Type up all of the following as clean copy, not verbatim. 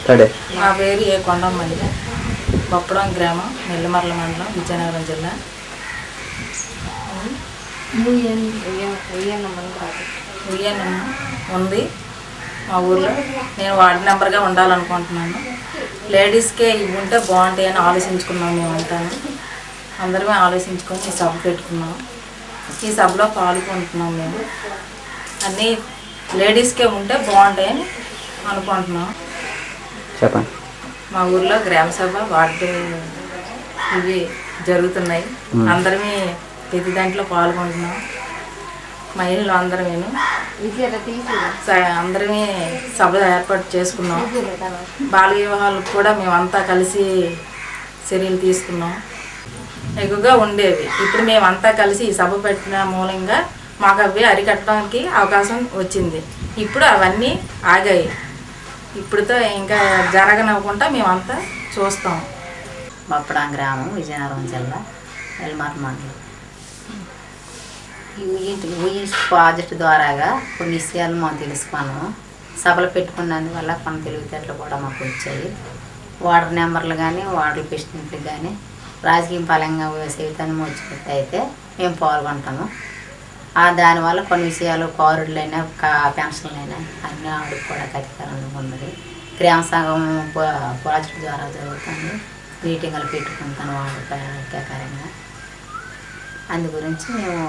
నా పేరు ఏ కొండమ్మండి. బొప్పడం గ్రామం, నెల్లిమర్ల మండలం, విజయనగరం జిల్లా. ఉయ్యనం ఉంది మా ఊర్లో. నేను వార్డు నెంబర్గా ఉండాలనుకుంటున్నాను. లేడీస్కే ఇవి ఉంటే బాగుంటాయి అని ఆలోచించుకున్నాం. మేమంతా అందరమే ఆలోచించుకొని ఈ సభ పెట్టుకున్నాం. ఈ సభలో పాల్గొంటున్నాం. మేము అన్నీ లేడీస్కే ఉంటే బాగుంటాయని అనుకుంటున్నాం. చెప్పండి. మా ఊర్లో గ్రామ సభ, వార్డు ఇవి జరుగుతున్నాయి. అందరమే ప్రతి దాంట్లో పాల్గొంటున్నాం. మహిళలు అందరమేను అందరమే సభ ఏర్పాటు చేసుకున్నాం. బాల వివాహాలకు కూడా మేమంతా కలిసి చర్యలు తీసుకున్నాం. ఎక్కువగా ఉండేవి. ఇప్పుడు మేమంతా కలిసి ఈ సభ పెట్టిన మూలంగా మాకు అవి అరికట్టడానికి అవకాశం వచ్చింది. ఇప్పుడు అవన్నీ ఆగాయి. ఇప్పుడుతో ఇంకా జరగనివ్వకుండా మేమంతా చూస్తాం. బొప్పడం గ్రామం, విజయనగరం జిల్లా, నెల్లిమర్ల మండలం. ఈ ప్రాజెక్టు ద్వారాగా కొన్ని విషయాలు మనం తెలుసుకున్నాము. సభలు పెట్టుకున్నందువల్ల కొన్ని తెలివితేటలు కూడా మాకు వచ్చాయి. వార్డు నెంబర్లు కానీ, వార్డు ప్రెసిడెంట్లు కానీ రాజకీయ పరంగా చైతన్యం వచ్చినట్టయితే మేము పాల్గొంటాము. దానివల్ల కొన్ని విషయాలు పౌరులైనా, పెన్షన్లైనా అన్నీ ఆడుకోవడానికి అధికారం ఉన్నది. గ్రామ సంఘం ప్రాజెక్టు ద్వారా జరుగుతుంది. మీటింగులు పెట్టుకుంటాను వార్డు ప్రకారంగా. అందు గురించి మేము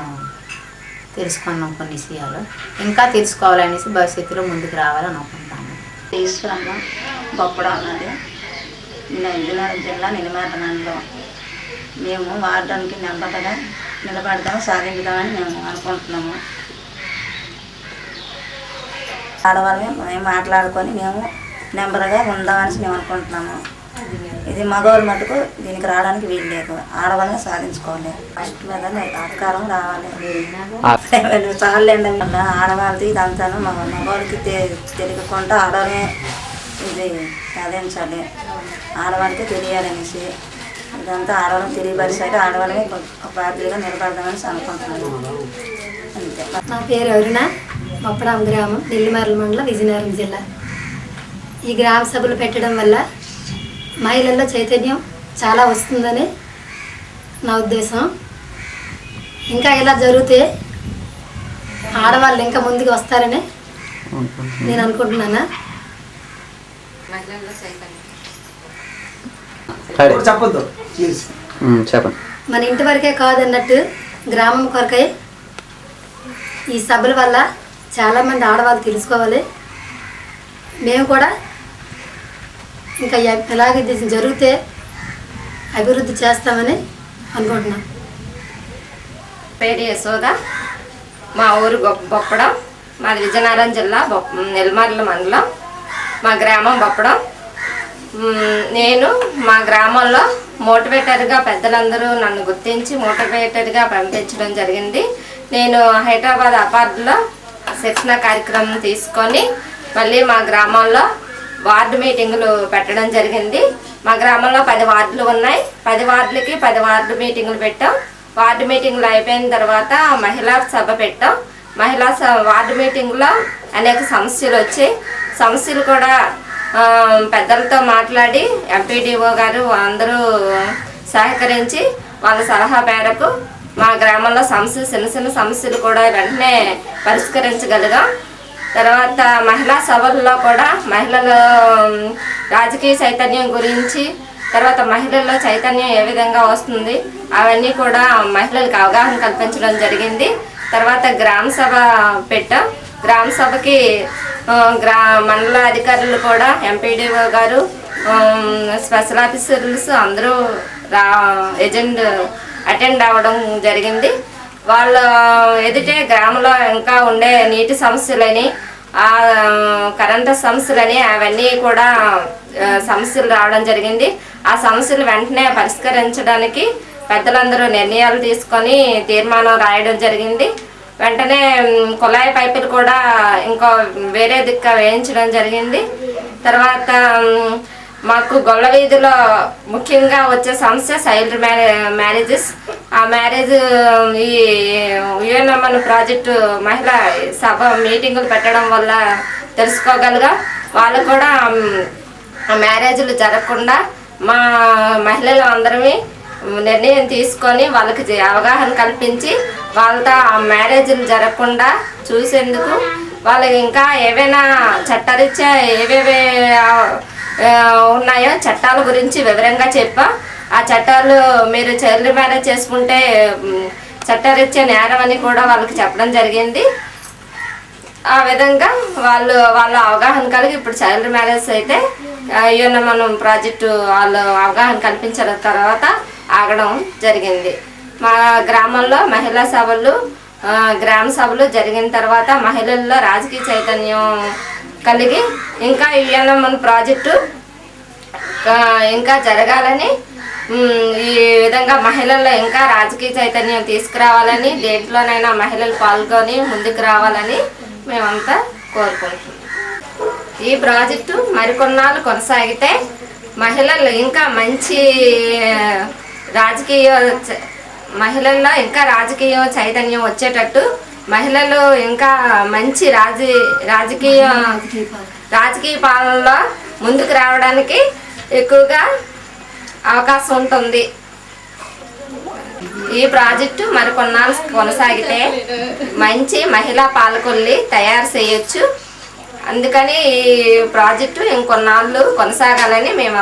తెలుసుకున్నాం కొన్ని విషయాలు. ఇంకా తెలుసుకోవాలనేసి భవిష్యత్తులో ముందుకు రావాలని అనుకుంటాము. ఈశ్వరమ్మ, బొప్పడం అన్నది విజయనగరం జిల్లా, నెల్లిమర్ల మండలం. మేము వార్డానికి నెంబర్గా నిలబడతాము, సాధించుదామని మేము అనుకుంటున్నాము. ఆడవాళ్ళని మేము మాట్లాడుకొని మేము నెంబర్గా ఉందామని మేము అనుకుంటున్నాము. ఇది మగవాళ్ళ మటుకు దీనికి రావడానికి వీలు లేదు. ఆడవాళ్ళని సాధించుకోవాలి. ఫస్ట్ మీద అధికారం రావాలి. చాలండి ఆడవాళ్ళది ఇదంతాను మగవాళ్ళకి తెలియకుండా ఆడవాళ్ళని ఇది సాధించాలి. ఆడవాళ్ళకి తెలియాలనేసి ఇదంతా ఆడవాళ్ళని తెలియపరిచేట ఆడవాళ్ళని పార్టీగా నిలబడదామని అనుకుంటున్నాను. అంతే. నా పేరు అరుణ, బొప్పడం గ్రామం, నెల్లిమర్ల మండలం, విజయనగరం జిల్లా. ఈ గ్రామ సభలు పెట్టడం వల్ల మహిళల్లో చైతన్యం చాలా వస్తుందని నా ఉద్దేశం. ఇంకా ఇలా జరిగితే ఆడవాళ్ళు ఇంకా ముందుకు వస్తారని నేను అనుకుంటున్నాను. మన ఇంటి వరకే కాదన్నట్టు గ్రామం కొరకై ఈ సభల వల్ల చాలామంది ఆడవాళ్ళు తెలుసుకోవాలి. మేము కూడా ఇంకా ఎలాగే జరిగితే అభివృద్ధి చేస్తామని అనుకుంటున్నాం. పేరు యశోద, మా ఊరు బొప్పడం, మాది విజయనగరం జిల్లా, నెల్లిమర్ల మండలం, మా గ్రామం బొప్పడం. నేను మా గ్రామంలో మోటివేటర్గా పెద్దలందరూ నన్ను గుర్తించి మోటివేటర్గా పంపించడం జరిగింది. నేను హైదరాబాద్ అపార్ట్లో శిక్షణ కార్యక్రమం తీసుకొని మళ్ళీ మా గ్రామంలో వార్డు మీటింగులు పెట్టడం జరిగింది. మా గ్రామంలో 10 వార్డులు ఉన్నాయి. 10 వార్డులకి 10 వార్డు మీటింగులు పెట్టాం. వార్డు మీటింగులు అయిపోయిన తర్వాత మహిళా సభ పెట్టాం. వార్డు మీటింగ్లో అనేక సమస్యలు వచ్చాయి. సమస్యలు కూడా పెద్దలతో మాట్లాడి ఎంపీడీఓ గారు అందరూ సహకరించి వాళ్ళ సలహా మేరకు మా గ్రామంలో చిన్న చిన్న సమస్యలు కూడా వెంటనే పరిష్కరించగలిగాం. తర్వాత మహిళా సభల్లో కూడా మహిళల రాజకీయ చైతన్యం గురించి, తర్వాత మహిళల్లో చైతన్యం ఏ విధంగా వస్తుంది అవన్నీ కూడా మహిళలకు అవగాహన కల్పించడం జరిగింది. తర్వాత గ్రామ సభ పెట్టాం. గ్రామ సభకి మండల అధికారులు కూడా, ఎంపీడీఓ గారు, స్పెషల్ ఆఫీసర్స్ అందరూ అటెండ్ అవ్వడం జరిగింది. వాళ్ళ ఎదుటే గ్రామంలో ఇంకా ఉండే నీటి సమస్యలని, కరెంటు సమస్యలని అవన్నీ కూడా సమస్యలు రావడం జరిగింది. ఆ సమస్యలు వెంటనే పరిష్కరించడానికి పెద్దలందరూ నిర్ణయాలు తీసుకొని తీర్మానం రాయడం జరిగింది. వెంటనే కుళాయి పైపులు కూడా ఇంకో వేరే దిక్క వేయించడం జరిగింది. తర్వాత మాకు గొల్ల వీధిలో ముఖ్యంగా వచ్చే సమస్య చైల్డ్ మ్యారేజెస్. ఆ మ్యారేజ్ ఈ యుఎన్ఎంఎన్ ప్రాజెక్టు మహిళా సభ మీటింగులు పెట్టడం వల్ల తెలుసుకోగలిగా. వాళ్ళు కూడా మ్యారేజ్లు జరగకుండా మా మహిళలు అందరమే నిర్ణయం తీసుకొని వాళ్ళకి అవగాహన కల్పించి వాళ్ళతో ఆ మ్యారేజ్లు జరగకుండా చూసేందుకు వాళ్ళకి ఇంకా ఏవైనా చట్టరీత్యా ఏవేవి ఉన్నాయో చట్టాల గురించి వివరంగా చెప్పా. ఆ చట్టాలు మీరు చైల్డ్ మ్యారేజ్ చేసుకుంటే చట్టరీత్యా నేరం అని కూడా వాళ్ళకి చెప్పడం జరిగింది. ఆ విధంగా వాళ్ళ అవగాహన కలిగి ఇప్పుడు చైల్డ్ మ్యారేజ్ అయితే మనం ప్రాజెక్టు వాళ్ళు అవగాహన కల్పించిన తర్వాత ఆగడం జరిగింది. మా గ్రామంలో మహిళా సభలు గ్రామ సభలు జరిగిన తర్వాత మహిళల్లో రాజకీయ చైతన్యం కలిగి ఇంకా మన ప్రాజెక్టు ఇంకా జరగాలని ఈ విధంగా మహిళల్లో ఇంకా రాజకీయ చైతన్యం తీసుకురావాలని దేంట్లోనైనా మహిళలు పాల్గొని ముందుకు రావాలని మేమంతా కోరుకుంటున్నాం. ఈ ప్రాజెక్టు మరికొన్నాళ్ళు కొనసాగితే మహిళలు ఇంకా మంచి మహిళల్లో ఇంకా రాజకీయ చైతన్యం వచ్చేటట్టు మహిళలు ఇంకా మంచి రాజకీయ పాలనలో ముందుకు రావడానికి ఎక్కువగా అవకాశం ఉంటుంది. ఈ ప్రాజెక్టు మరికొన్నాళ్ళు కొనసాగితే మంచి మహిళా పాలకుల్ని తయారు చేయొచ్చు. అందుకని ఈ ప్రాజెక్టు ఇంకొన్నాళ్ళు కొనసాగాలని మేము